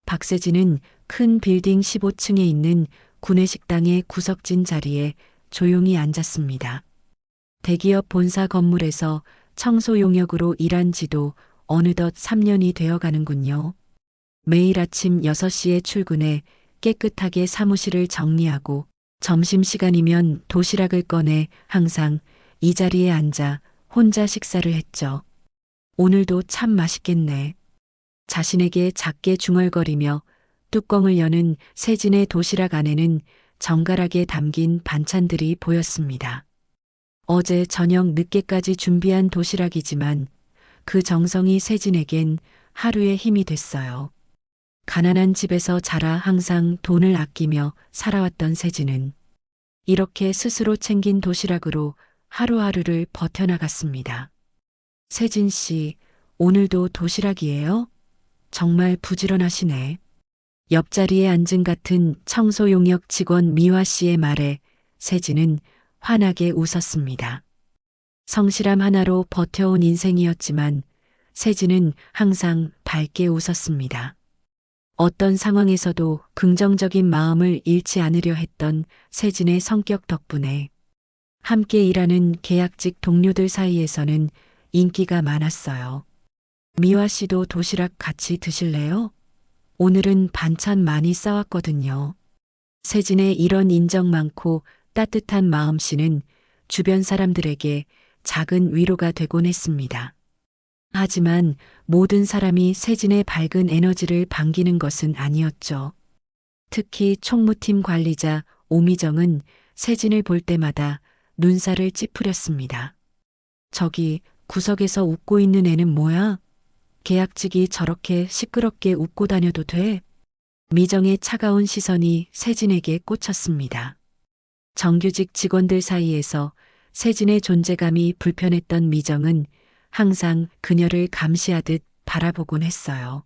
박세진은 큰 빌딩 15층에 있는 구내식당의 구석진 자리에 조용히 앉았습니다. 대기업 본사 건물에서 청소 용역으로 일한 지도 어느덧 3년이 되어 가는군요. 매일 아침 6시에 출근해 깨끗하게 사무실을 정리하고 점심시간이면 도시락을 꺼내 항상 이 자리에 앉아 혼자 식사를 했죠. 오늘도 참 맛있겠네. 자신에게 작게 중얼거리며 뚜껑을 여는 세진의 도시락 안에는 정갈하게 담긴 반찬들이 보였습니다. 어제 저녁 늦게까지 준비한 도시락이지만 그 정성이 세진에겐 하루의 힘이 됐어요. 가난한 집에서 자라 항상 돈을 아끼며 살아왔던 세진은 이렇게 스스로 챙긴 도시락으로 하루하루를 버텨나갔습니다. 세진 씨, 오늘도 도시락이에요? 정말 부지런하시네. 옆자리에 앉은 같은 청소 용역 직원 미화 씨의 말에 세진은 환하게 웃었습니다. 성실함 하나로 버텨온 인생이었지만 세진은 항상 밝게 웃었습니다. 어떤 상황에서도 긍정적인 마음을 잃지 않으려 했던 세진의 성격 덕분에 함께 일하는 계약직 동료들 사이에서는 인기가 많았어요. 미화 씨도 도시락 같이 드실래요? 오늘은 반찬 많이 싸왔거든요. 세진의 이런 인정 많고 따뜻한 마음씨는 주변 사람들에게 작은 위로가 되곤 했습니다. 하지만 모든 사람이 세진의 밝은 에너지를 반기는 것은 아니었죠. 특히 총무팀 관리자 오미정은 세진을 볼 때마다 눈살을 찌푸렸습니다. 저기 구석에서 웃고 있는 애는 뭐야? 계약직이 저렇게 시끄럽게 웃고 다녀도 돼? 미정의 차가운 시선이 세진에게 꽂혔습니다. 정규직 직원들 사이에서 세진의 존재감이 불편했던 미정은 항상 그녀를 감시하듯 바라보곤 했어요.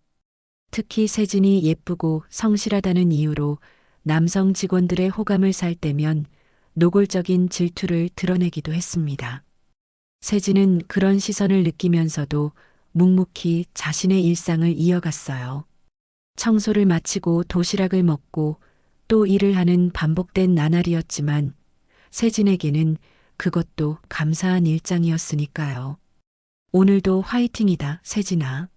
특히 세진이 예쁘고 성실하다는 이유로 남성 직원들의 호감을 살 때면 노골적인 질투를 드러내기도 했습니다. 세진은 그런 시선을 느끼면서도 묵묵히 자신의 일상을 이어갔어요. 청소를 마치고 도시락을 먹고 또 일을 하는 반복된 나날이었지만 세진에게는 그것도 감사한 일장이었으니까요. 오늘도 화이팅이다, 세진아.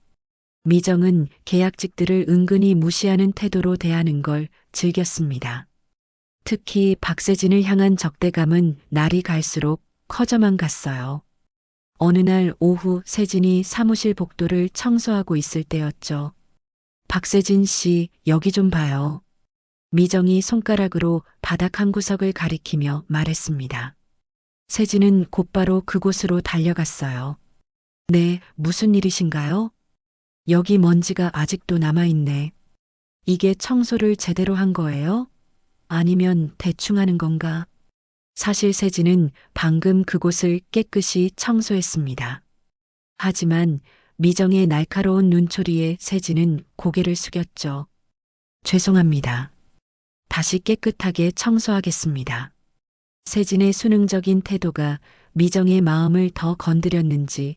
미정은 계약직들을 은근히 무시하는 태도로 대하는 걸 즐겼습니다. 특히 박세진을 향한 적대감은 날이 갈수록 커져만 갔어요. 어느 날 오후 세진이 사무실 복도를 청소하고 있을 때였죠. 박세진 씨, 여기 좀 봐요. 미정이 손가락으로 바닥 한 구석을 가리키며 말했습니다. 세진은 곧바로 그곳으로 달려갔어요. 네, 무슨 일이신가요? 여기 먼지가 아직도 남아있네. 이게 청소를 제대로 한 거예요? 아니면 대충 하는 건가? 사실 세진은 방금 그곳을 깨끗이 청소했습니다. 하지만 미정의 날카로운 눈초리에 세진은 고개를 숙였죠. 죄송합니다. 다시 깨끗하게 청소하겠습니다. 세진의 수능적인 태도가 미정의 마음을 더 건드렸는지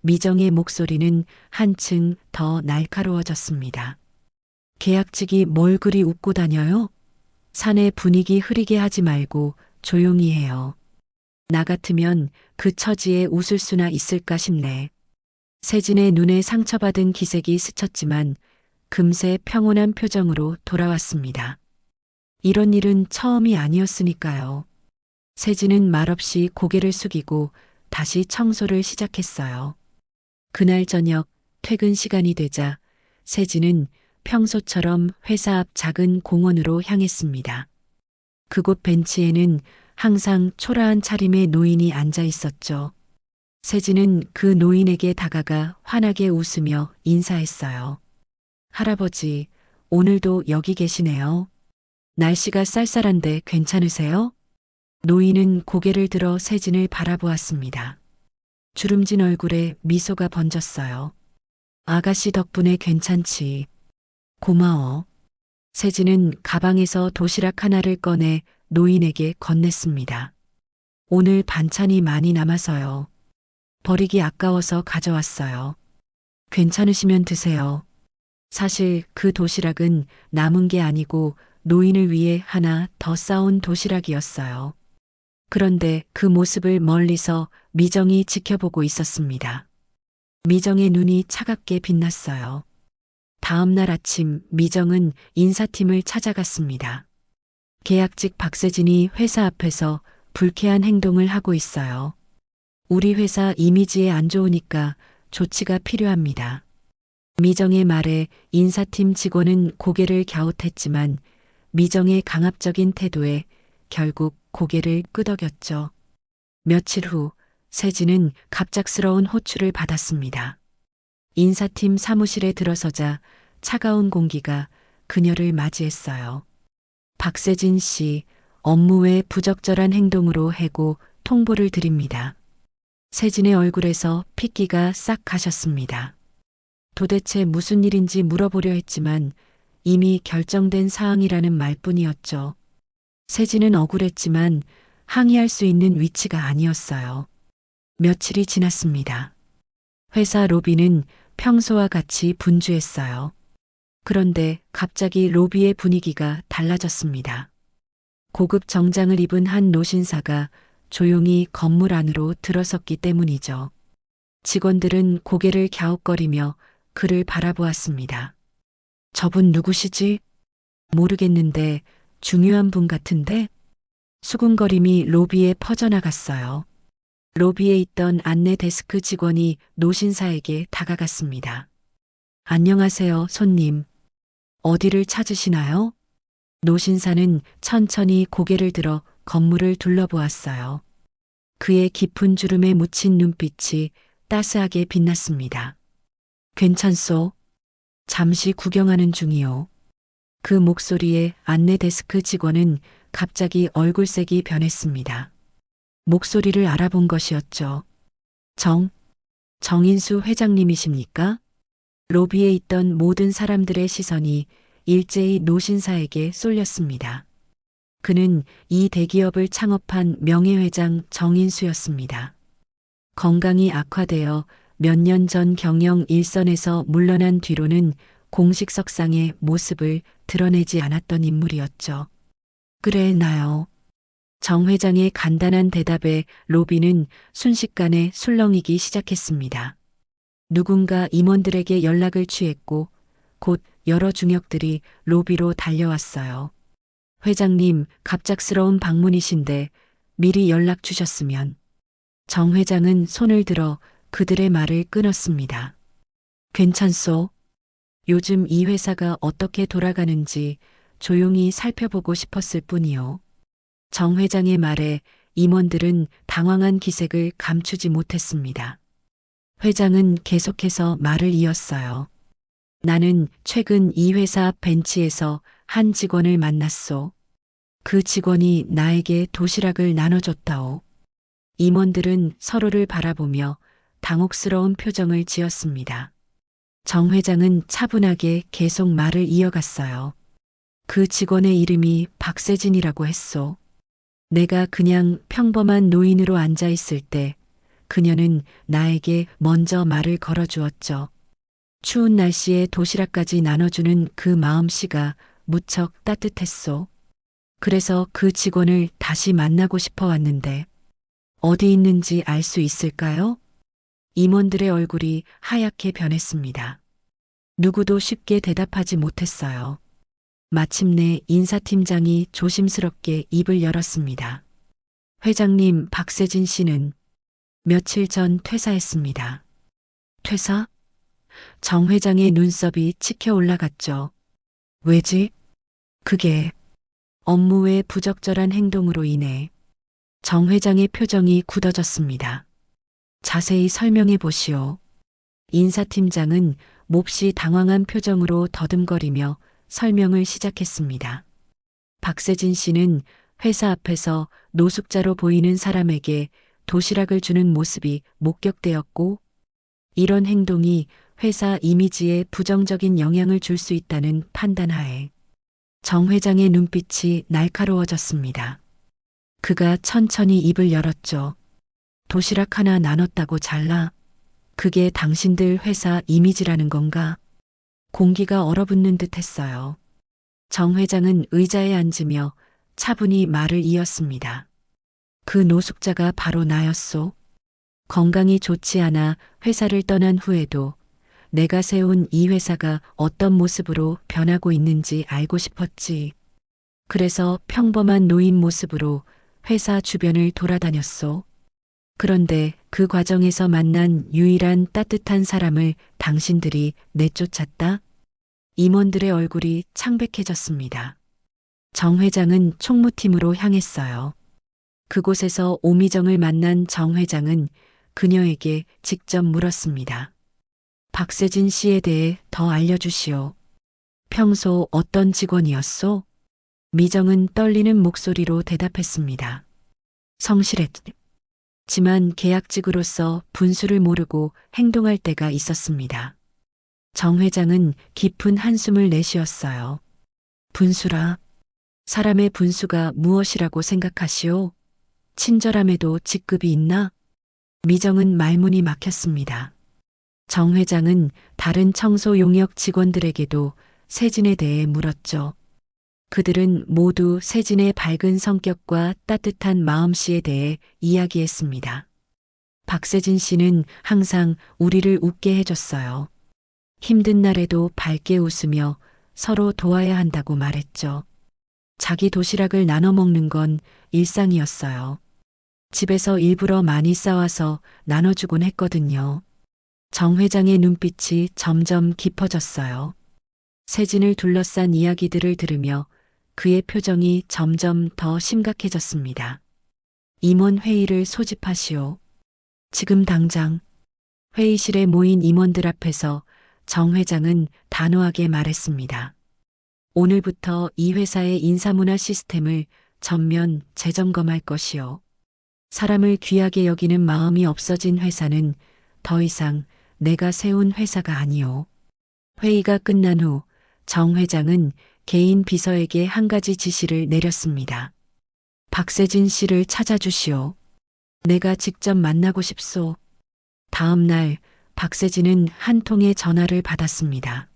미정의 목소리는 한층 더 날카로워졌습니다. 계약직이 뭘 그리 웃고 다녀요? 사내 분위기 흐리게 하지 말고 조용히 해요. 나 같으면 그 처지에 웃을 수나 있을까 싶네. 세진의 눈에 상처받은 기색이 스쳤지만 금세 평온한 표정으로 돌아왔습니다. 이런 일은 처음이 아니었으니까요. 세진은 말없이 고개를 숙이고 다시 청소를 시작했어요. 그날 저녁 퇴근 시간이 되자 세진은 평소처럼 회사 앞 작은 공원으로 향했습니다. 그곳 벤치에는 항상 초라한 차림의 노인이 앉아 있었죠. 세진은 그 노인에게 다가가 환하게 웃으며 인사했어요. 할아버지, 오늘도 여기 계시네요. 날씨가 쌀쌀한데 괜찮으세요? 노인은 고개를 들어 세진을 바라보았습니다. 주름진 얼굴에 미소가 번졌어요. 아가씨 덕분에 괜찮지. 고마워. 세진은 가방에서 도시락 하나를 꺼내 노인에게 건넸습니다. 오늘 반찬이 많이 남아서요. 버리기 아까워서 가져왔어요. 괜찮으시면 드세요. 사실 그 도시락은 남은 게 아니고 노인을 위해 하나 더 싸온 도시락이었어요. 그런데 그 모습을 멀리서 미정이 지켜보고 있었습니다. 미정의 눈이 차갑게 빛났어요. 다음 날 아침 미정은 인사팀을 찾아갔습니다. 계약직 박세진이 회사 앞에서 불쾌한 행동을 하고 있어요. 우리 회사 이미지에 안 좋으니까 조치가 필요합니다. 미정의 말에 인사팀 직원은 고개를 갸웃했지만 미정의 강압적인 태도에 결국 고개를 끄덕였죠. 며칠 후 세진은 갑작스러운 호출을 받았습니다. 인사팀 사무실에 들어서자 차가운 공기가 그녀를 맞이했어요. 박세진 씨, 업무 외 부적절한 행동으로 해고 통보를 드립니다. 세진의 얼굴에서 핏기가 싹 가셨습니다. 도대체 무슨 일인지 물어보려 했지만 이미 결정된 사항이라는 말뿐이었죠. 세진은 억울했지만 항의할 수 있는 위치가 아니었어요. 며칠이 지났습니다. 회사 로비는 평소와 같이 분주했어요. 그런데 갑자기 로비의 분위기가 달라졌습니다. 고급 정장을 입은 한 노신사가 조용히 건물 안으로 들어섰기 때문이죠. 직원들은 고개를 갸웃거리며 그를 바라보았습니다. 저분 누구시지? 모르겠는데 중요한 분 같은데? 수군거림이 로비에 퍼져나갔어요. 로비에 있던 안내 데스크 직원이 노신사에게 다가갔습니다. 안녕하세요, 손님. 어디를 찾으시나요? 노신사는 천천히 고개를 들어 건물을 둘러보았어요. 그의 깊은 주름에 묻힌 눈빛이 따스하게 빛났습니다. 괜찮소? 잠시 구경하는 중이요. 그 목소리에 안내 데스크 직원은 갑자기 얼굴색이 변했습니다. 목소리를 알아본 것이었죠. 정인수 회장님이십니까? 로비에 있던 모든 사람들의 시선이 일제히 노신사에게 쏠렸습니다. 그는 이 대기업을 창업한 명예회장 정인수였습니다. 건강이 악화되어 몇 년 전 경영 일선에서 물러난 뒤로는 공식 석상의 모습을 드러내지 않았던 인물이었죠. 그래, 나요. 정 회장의 간단한 대답에 로비는 순식간에 술렁이기 시작했습니다. 누군가 임원들에게 연락을 취했고 곧 여러 중역들이 로비로 달려왔어요. 회장님, 갑작스러운 방문이신데 미리 연락 주셨으면. 정 회장은 손을 들어 그들의 말을 끊었습니다. 괜찮소? 요즘 이 회사가 어떻게 돌아가는지 조용히 살펴보고 싶었을 뿐이요. 정 회장의 말에 임원들은 당황한 기색을 감추지 못했습니다. 회장은 계속해서 말을 이었어요. 나는 최근 이 회사 앞 벤치에서 한 직원을 만났소. 그 직원이 나에게 도시락을 나눠줬다오. 임원들은 서로를 바라보며 당혹스러운 표정을 지었습니다. 정 회장은 차분하게 계속 말을 이어갔어요. 그 직원의 이름이 박세진이라고 했소. 내가 그냥 평범한 노인으로 앉아 있을 때 그녀는 나에게 먼저 말을 걸어주었죠. 추운 날씨에 도시락까지 나눠주는 그 마음씨가 무척 따뜻했소. 그래서 그 직원을 다시 만나고 싶어 왔는데 어디 있는지 알 수 있을까요? 임원들의 얼굴이 하얗게 변했습니다. 누구도 쉽게 대답하지 못했어요. 마침내 인사팀장이 조심스럽게 입을 열었습니다. 회장님, 박세진 씨는 며칠 전 퇴사했습니다. 퇴사? 정 회장의 눈썹이 치켜 올라갔죠. 왜지? 그게 업무 외 부적절한 행동으로 인해. 정 회장의 표정이 굳어졌습니다. 자세히 설명해 보시오. 인사팀장은 몹시 당황한 표정으로 더듬거리며 설명을 시작했습니다. 박세진 씨는 회사 앞에서 노숙자로 보이는 사람에게 도시락을 주는 모습이 목격되었고, 이런 행동이 회사 이미지에 부정적인 영향을 줄 수 있다는 판단하에 정 회장의 눈빛이 날카로워졌습니다. 그가 천천히 입을 열었죠. 도시락 하나 나눴다고 잘나? 그게 당신들 회사 이미지라는 건가? 공기가 얼어붙는 듯 했어요. 정 회장은 의자에 앉으며 차분히 말을 이었습니다. 그 노숙자가 바로 나였소. 건강이 좋지 않아 회사를 떠난 후에도 내가 세운 이 회사가 어떤 모습으로 변하고 있는지 알고 싶었지. 그래서 평범한 노인 모습으로 회사 주변을 돌아다녔소. 그런데 그 과정에서 만난 유일한 따뜻한 사람을 당신들이 내쫓았다? 임원들의 얼굴이 창백해졌습니다. 정 회장은 총무팀으로 향했어요. 그곳에서 오미정을 만난 정 회장은 그녀에게 직접 물었습니다. 박세진 씨에 대해 더 알려주시오. 평소 어떤 직원이었소? 미정은 떨리는 목소리로 대답했습니다. 성실했지만 계약직으로서 분수를 모르고 행동할 때가 있었습니다. 정 회장은 깊은 한숨을 내쉬었어요. 분수라. 사람의 분수가 무엇이라고 생각하시오? 친절함에도 직급이 있나? 미정은 말문이 막혔습니다. 정 회장은 다른 청소 용역 직원들에게도 세진에 대해 물었죠. 그들은 모두 세진의 밝은 성격과 따뜻한 마음씨에 대해 이야기했습니다. 박세진 씨는 항상 우리를 웃게 해줬어요. 힘든 날에도 밝게 웃으며 서로 도와야 한다고 말했죠. 자기 도시락을 나눠 먹는 건 일상이었어요. 집에서 일부러 많이 싸와서 나눠주곤 했거든요. 정 회장의 눈빛이 점점 깊어졌어요. 세진을 둘러싼 이야기들을 들으며 그의 표정이 점점 더 심각해졌습니다. 임원 회의를 소집하시오. 지금 당장. 회의실에 모인 임원들 앞에서 정 회장은 단호하게 말했습니다. 오늘부터 이 회사의 인사문화 시스템을 전면 재점검할 것이요. 사람을 귀하게 여기는 마음이 없어진 회사는 더 이상 내가 세운 회사가 아니오. 회의가 끝난 후 정 회장은 개인 비서에게 한 가지 지시를 내렸습니다. 박세진 씨를 찾아주시오. 내가 직접 만나고 싶소. 다음 날 박세진은 한 통의 전화를 받았습니다.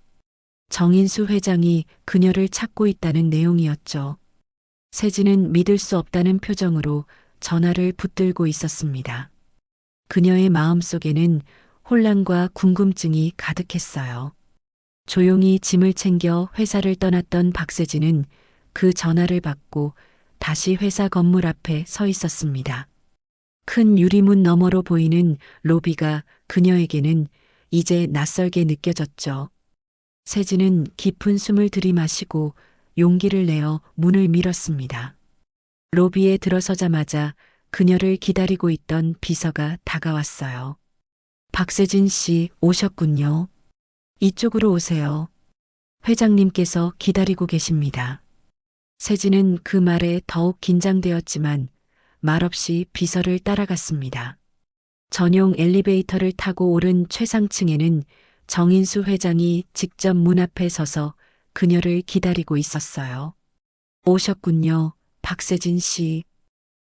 정인수 회장이 그녀를 찾고 있다는 내용이었죠. 세진은 믿을 수 없다는 표정으로 전화를 붙들고 있었습니다. 그녀의 마음속에는 혼란과 궁금증이 가득했어요. 조용히 짐을 챙겨 회사를 떠났던 박세진은 그 전화를 받고 다시 회사 건물 앞에 서 있었습니다. 큰 유리문 너머로 보이는 로비가 그녀에게는 이제 낯설게 느껴졌죠. 세진은 깊은 숨을 들이마시고 용기를 내어 문을 밀었습니다. 로비에 들어서자마자 그녀를 기다리고 있던 비서가 다가왔어요. 박세진 씨 오셨군요. 이쪽으로 오세요. 회장님께서 기다리고 계십니다. 세진은 그 말에 더욱 긴장되었지만 말없이 비서를 따라갔습니다. 전용 엘리베이터를 타고 오른 최상층에는 정인수 회장이 직접 문 앞에 서서 그녀를 기다리고 있었어요. 오셨군요, 박세진 씨.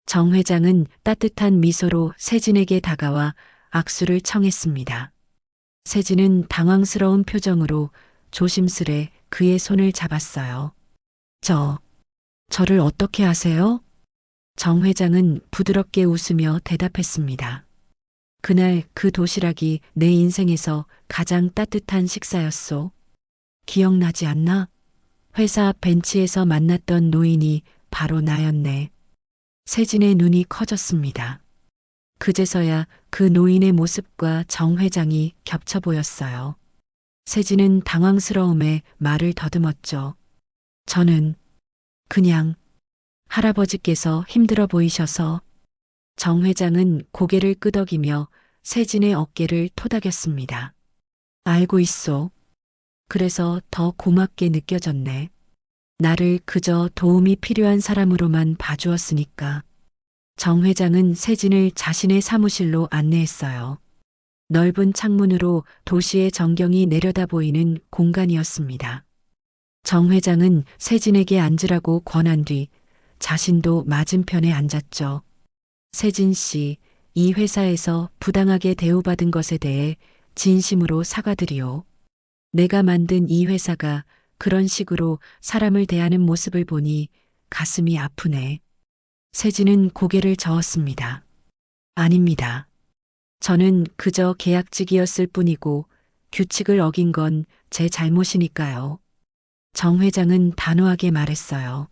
정 회장은 따뜻한 미소로 세진에게 다가와 악수를 청했습니다. 세진은 당황스러운 표정으로 조심스레 그의 손을 잡았어요. 저를 어떻게 아세요? 정 회장은 부드럽게 웃으며 대답했습니다. 그날 그 도시락이 내 인생에서 가장 따뜻한 식사였소. 기억나지 않나? 회사 앞 벤치에서 만났던 노인이 바로 나였네. 세진의 눈이 커졌습니다. 그제서야 그 노인의 모습과 정 회장이 겹쳐 보였어요. 세진은 당황스러움에 말을 더듬었죠. 저는 그냥 할아버지께서 힘들어 보이셔서. 정 회장은 고개를 끄덕이며 세진의 어깨를 토닥였습니다. 알고 있소. 그래서 더 고맙게 느껴졌네. 나를 그저 도움이 필요한 사람으로만 봐주었으니까. 정 회장은 세진을 자신의 사무실로 안내했어요. 넓은 창문으로 도시의 전경이 내려다 보이는 공간이었습니다. 정 회장은 세진에게 앉으라고 권한 뒤 자신도 맞은편에 앉았죠. 세진 씨, 이 회사에서 부당하게 대우받은 것에 대해 진심으로 사과드리오. 내가 만든 이 회사가 그런 식으로 사람을 대하는 모습을 보니 가슴이 아프네. 세진은 고개를 저었습니다. 아닙니다. 저는 그저 계약직이었을 뿐이고 규칙을 어긴 건 제 잘못이니까요. 정 회장은 단호하게 말했어요.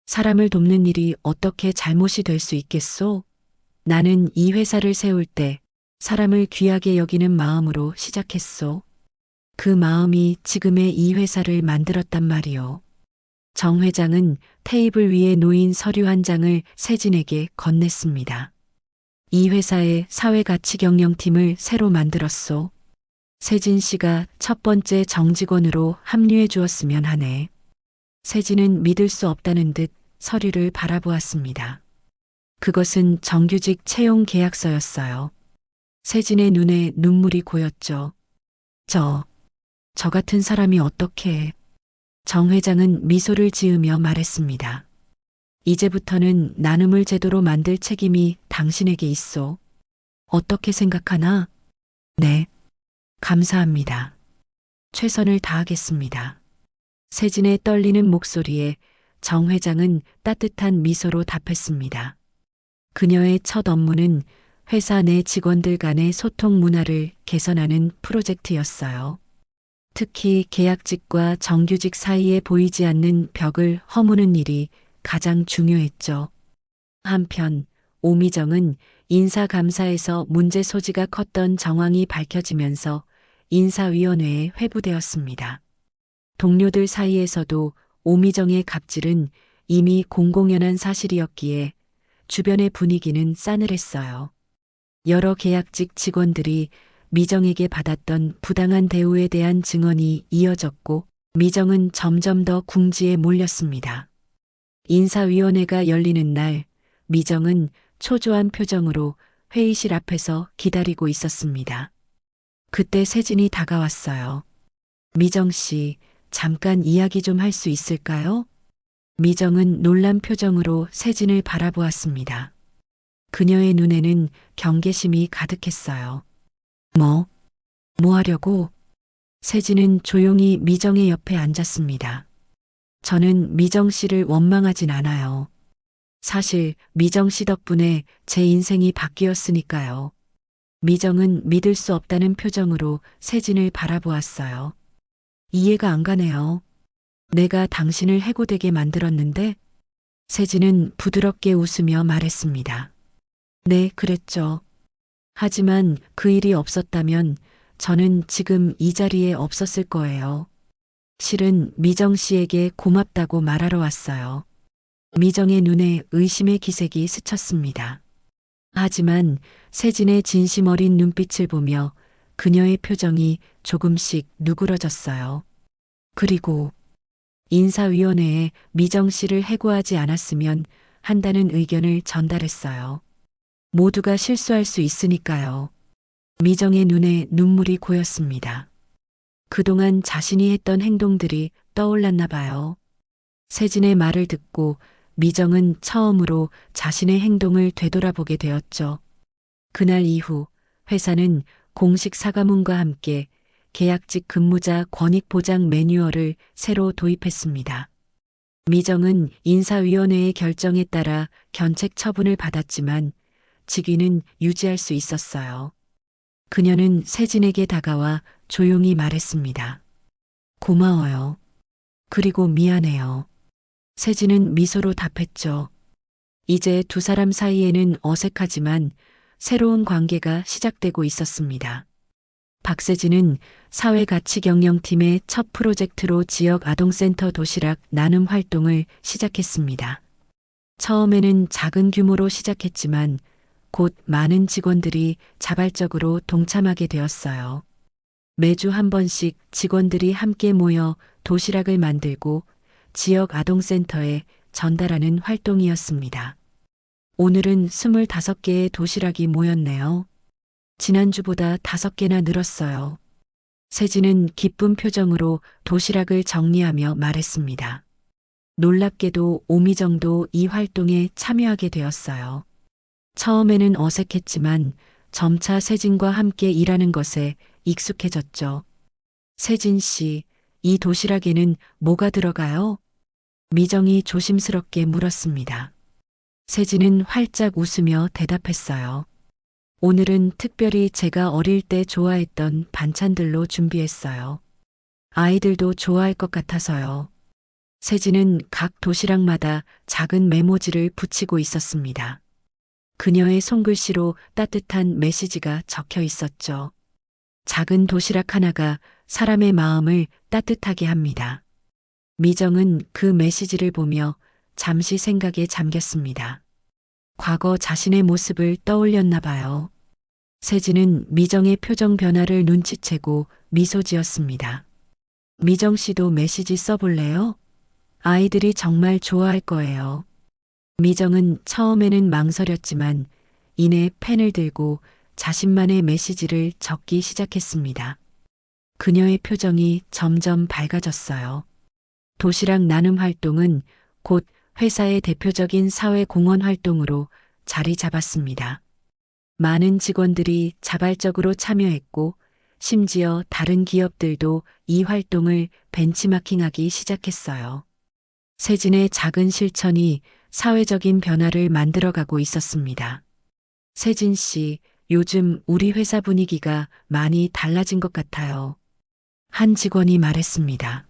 사람을 돕는 일이 어떻게 잘못이 될 수 있겠소? 나는 이 회사를 세울 때 사람을 귀하게 여기는 마음으로 시작했소. 그 마음이 지금의 이 회사를 만들었단 말이요. 정 회장은 테이블 위에 놓인 서류 한 장을 세진에게 건넸습니다. 이 회사의 사회가치경영팀을 새로 만들었소. 세진 씨가 첫 번째 정직원으로 합류해 주었으면 하네. 세진은 믿을 수 없다는 듯 서류를 바라보았습니다. 그것은 정규직 채용 계약서였어요. 세진의 눈에 눈물이 고였죠. 저 같은 사람이 어떻게... 정 회장은 미소를 지으며 말했습니다. 이제부터는 나눔을 제도로 만들 책임이 당신에게 있소. 어떻게 생각하나? 네. 감사합니다. 최선을 다하겠습니다. 세진의 떨리는 목소리에 정 회장은 따뜻한 미소로 답했습니다. 그녀의 첫 업무는 회사 내 직원들 간의 소통 문화를 개선하는 프로젝트였어요. 특히 계약직과 정규직 사이에 보이지 않는 벽을 허무는 일이 가장 중요했죠. 한편 오미정은 인사감사에서 문제 소지가 컸던 정황이 밝혀지면서 인사위원회에 회부되었습니다. 동료들 사이에서도 오미정의 갑질은 이미 공공연한 사실이었기에 주변의 분위기는 싸늘했어요. 여러 계약직 직원들이 미정에게 받았던 부당한 대우에 대한 증언이 이어졌고 미정은 점점 더 궁지에 몰렸습니다. 인사위원회가 열리는 날 미정은 초조한 표정으로 회의실 앞에서 기다리고 있었습니다. 그때 세진이 다가왔어요. 미정 씨, 잠깐 이야기 좀 할 수 있을까요? 미정은 놀란 표정으로 세진을 바라보았습니다. 그녀의 눈에는 경계심이 가득했어요. 뭐 하려고? 세진은 조용히 미정의 옆에 앉았습니다. 저는 미정 씨를 원망하진 않아요. 사실 미정 씨 덕분에 제 인생이 바뀌었으니까요. 미정은 믿을 수 없다는 표정으로 세진을 바라보았어요. 이해가 안 가네요. 내가 당신을 해고되게 만들었는데? 세진은 부드럽게 웃으며 말했습니다. 네, 그랬죠. 하지만 그 일이 없었다면 저는 지금 이 자리에 없었을 거예요. 실은 미정 씨에게 고맙다고 말하러 왔어요. 미정의 눈에 의심의 기색이 스쳤습니다. 하지만 세진의 진심 어린 눈빛을 보며 그녀의 표정이 조금씩 누그러졌어요. 그리고 인사위원회에 미정 씨를 해고하지 않았으면 한다는 의견을 전달했어요. 모두가 실수할 수 있으니까요. 미정의 눈에 눈물이 고였습니다. 그동안 자신이 했던 행동들이 떠올랐나 봐요. 세진의 말을 듣고 미정은 처음으로 자신의 행동을 되돌아보게 되었죠. 그날 이후 회사는 공식 사과문과 함께 계약직 근무자 권익 보장 매뉴얼을 새로 도입했습니다. 미정은 인사위원회의 결정에 따라 견책 처분을 받았지만 직위는 유지할 수 있었어요. 그녀는 세진에게 다가와 조용히 말했습니다. 고마워요. 그리고 미안해요. 세진은 미소로 답했죠. 이제 두 사람 사이에는 어색하지만 새로운 관계가 시작되고 있었습니다. 박세진은 사회가치경영팀의 첫 프로젝트로 지역 아동센터 도시락 나눔 활동을 시작했습니다. 처음에는 작은 규모로 시작했지만 곧 많은 직원들이 자발적으로 동참하게 되었어요. 매주 한 번씩 직원들이 함께 모여 도시락을 만들고 지역 아동센터에 전달하는 활동이었습니다. 오늘은 25개의 도시락이 모였네요. 지난주보다 5개나 늘었어요. 세진은 기쁜 표정으로 도시락을 정리하며 말했습니다. 놀랍게도 오미정도 이 활동에 참여하게 되었어요. 처음에는 어색했지만 점차 세진과 함께 일하는 것에 익숙해졌죠. 세진 씨, 이 도시락에는 뭐가 들어가요? 미정이 조심스럽게 물었습니다. 세진은 활짝 웃으며 대답했어요. 오늘은 특별히 제가 어릴 때 좋아했던 반찬들로 준비했어요. 아이들도 좋아할 것 같아서요. 세진은 각 도시락마다 작은 메모지를 붙이고 있었습니다. 그녀의 손글씨로 따뜻한 메시지가 적혀 있었죠. 작은 도시락 하나가 사람의 마음을 따뜻하게 합니다. 미정은 그 메시지를 보며 잠시 생각에 잠겼습니다. 과거 자신의 모습을 떠올렸나 봐요. 세진은 미정의 표정 변화를 눈치채고 미소 지었습니다. 미정 씨도 메시지 써볼래요? 아이들이 정말 좋아할 거예요. 미정은 처음에는 망설였지만 이내 펜을 들고 자신만의 메시지를 적기 시작했습니다. 그녀의 표정이 점점 밝아졌어요. 도시락 나눔 활동은 곧 회사의 대표적인 사회 공헌 활동으로 자리 잡았습니다. 많은 직원들이 자발적으로 참여했고 심지어 다른 기업들도 이 활동을 벤치마킹하기 시작했어요. 세진의 작은 실천이 사회적인 변화를 만들어가고 있었습니다. 세진 씨, 요즘 우리 회사 분위기가 많이 달라진 것 같아요. 한 직원이 말했습니다.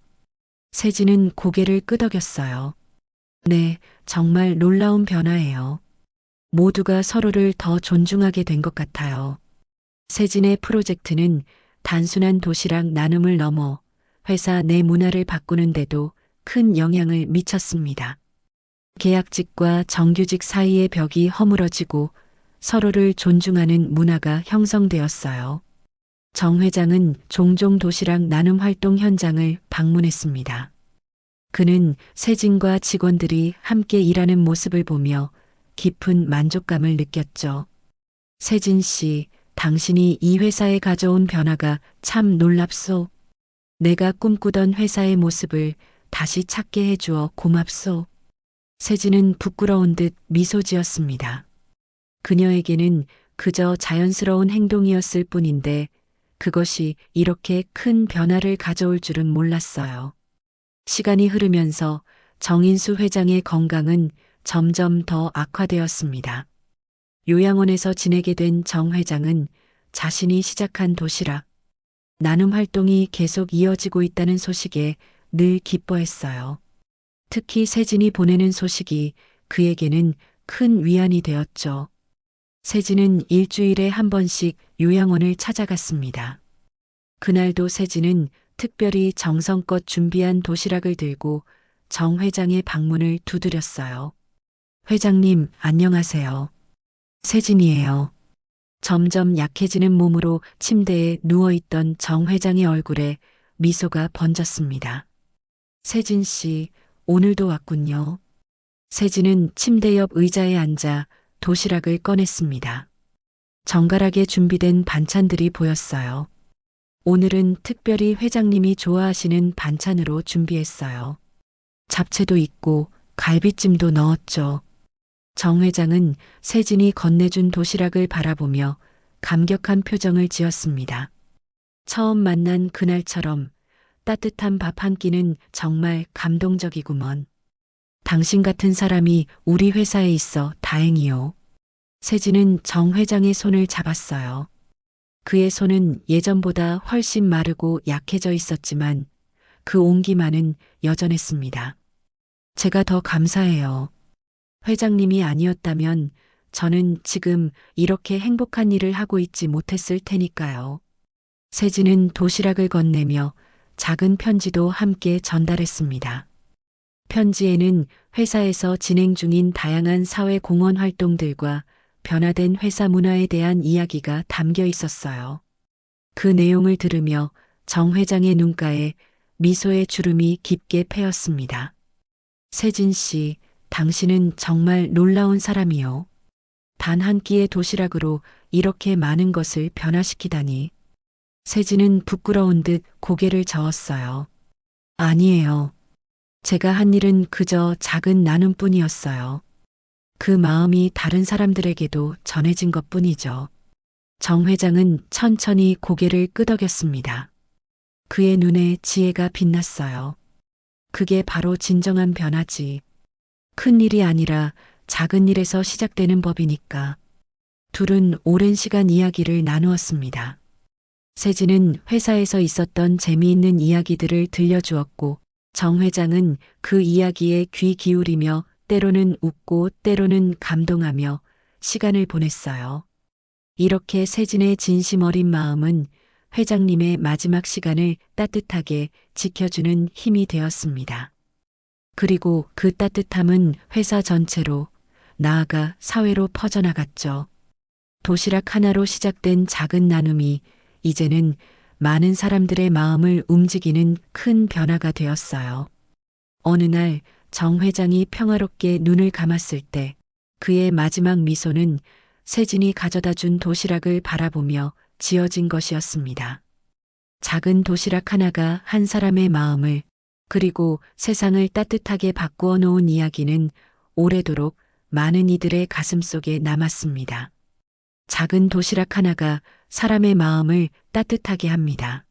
세진은 고개를 끄덕였어요. 네, 정말 놀라운 변화예요. 모두가 서로를 더 존중하게 된 것 같아요. 세진의 프로젝트는 단순한 도시락 나눔을 넘어 회사 내 문화를 바꾸는데도 큰 영향을 미쳤습니다. 계약직과 정규직 사이의 벽이 허물어지고 서로를 존중하는 문화가 형성되었어요. 정 회장은 종종 도시락 나눔 활동 현장을 방문했습니다. 그는 세진과 직원들이 함께 일하는 모습을 보며 깊은 만족감을 느꼈죠. 세진 씨, 당신이 이 회사에 가져온 변화가 참 놀랍소. 내가 꿈꾸던 회사의 모습을 다시 찾게 해주어 고맙소. 세진은 부끄러운 듯 미소 지었습니다. 그녀에게는 그저 자연스러운 행동이었을 뿐인데 그것이 이렇게 큰 변화를 가져올 줄은 몰랐어요. 시간이 흐르면서 정인수 회장의 건강은 점점 더 악화되었습니다. 요양원에서 지내게 된 정 회장은 자신이 시작한 도시락, 나눔 활동이 계속 이어지고 있다는 소식에 늘 기뻐했어요. 특히 세진이 보내는 소식이 그에게는 큰 위안이 되었죠. 세진은 일주일에 한 번씩 요양원을 찾아갔습니다. 그날도 세진은 특별히 정성껏 준비한 도시락을 들고 정 회장의 방문을 두드렸어요. 회장님, 안녕하세요. 세진이에요. 점점 약해지는 몸으로 침대에 누워있던 정 회장의 얼굴에 미소가 번졌습니다. 세진 씨, 오늘도 왔군요. 세진은 침대 옆 의자에 앉아 도시락을 꺼냈습니다. 정갈하게 준비된 반찬들이 보였어요. 오늘은 특별히 회장님이 좋아하시는 반찬으로 준비했어요. 잡채도 있고 갈비찜도 넣었죠. 정 회장은 세진이 건네준 도시락을 바라보며 감격한 표정을 지었습니다. 처음 만난 그날처럼 따뜻한 밥 한 끼는 정말 감동적이구먼. 당신 같은 사람이 우리 회사에 있어 다행이요. 세진은 정 회장의 손을 잡았어요. 그의 손은 예전보다 훨씬 마르고 약해져 있었지만 그 온기만은 여전했습니다. 제가 더 감사해요. 회장님이 아니었다면 저는 지금 이렇게 행복한 일을 하고 있지 못했을 테니까요. 세진은 도시락을 건네며 작은 편지도 함께 전달했습니다. 편지에는 회사에서 진행 중인 다양한 사회 공헌 활동들과 변화된 회사 문화에 대한 이야기가 담겨 있었어요. 그 내용을 들으며 정 회장의 눈가에 미소의 주름이 깊게 패였습니다. 세진 씨, 당신은 정말 놀라운 사람이요. 단 한 끼의 도시락으로 이렇게 많은 것을 변화시키다니. 세진은 부끄러운 듯 고개를 저었어요. 아니에요. 제가 한 일은 그저 작은 나눔뿐이었어요. 그 마음이 다른 사람들에게도 전해진 것뿐이죠. 정 회장은 천천히 고개를 끄덕였습니다. 그의 눈에 지혜가 빛났어요. 그게 바로 진정한 변화지. 큰 일이 아니라 작은 일에서 시작되는 법이니까. 둘은 오랜 시간 이야기를 나누었습니다. 세진은 회사에서 있었던 재미있는 이야기들을 들려주었고, 정 회장은 그 이야기에 귀 기울이며 때로는 웃고 때로는 감동하며 시간을 보냈어요. 이렇게 세진의 진심 어린 마음은 회장님의 마지막 시간을 따뜻하게 지켜주는 힘이 되었습니다. 그리고 그 따뜻함은 회사 전체로, 나아가 사회로 퍼져나갔죠. 도시락 하나로 시작된 작은 나눔이 이제는 많은 사람들의 마음을 움직이는 큰 변화가 되었어요. 어느 날 정 회장이 평화롭게 눈을 감았을 때 그의 마지막 미소는 세진이 가져다 준 도시락을 바라보며 지어진 것이었습니다. 작은 도시락 하나가 한 사람의 마음을, 그리고 세상을 따뜻하게 바꾸어 놓은 이야기는 오래도록 많은 이들의 가슴 속에 남았습니다. 작은 도시락 하나가 사람의 마음을 따뜻하게 합니다.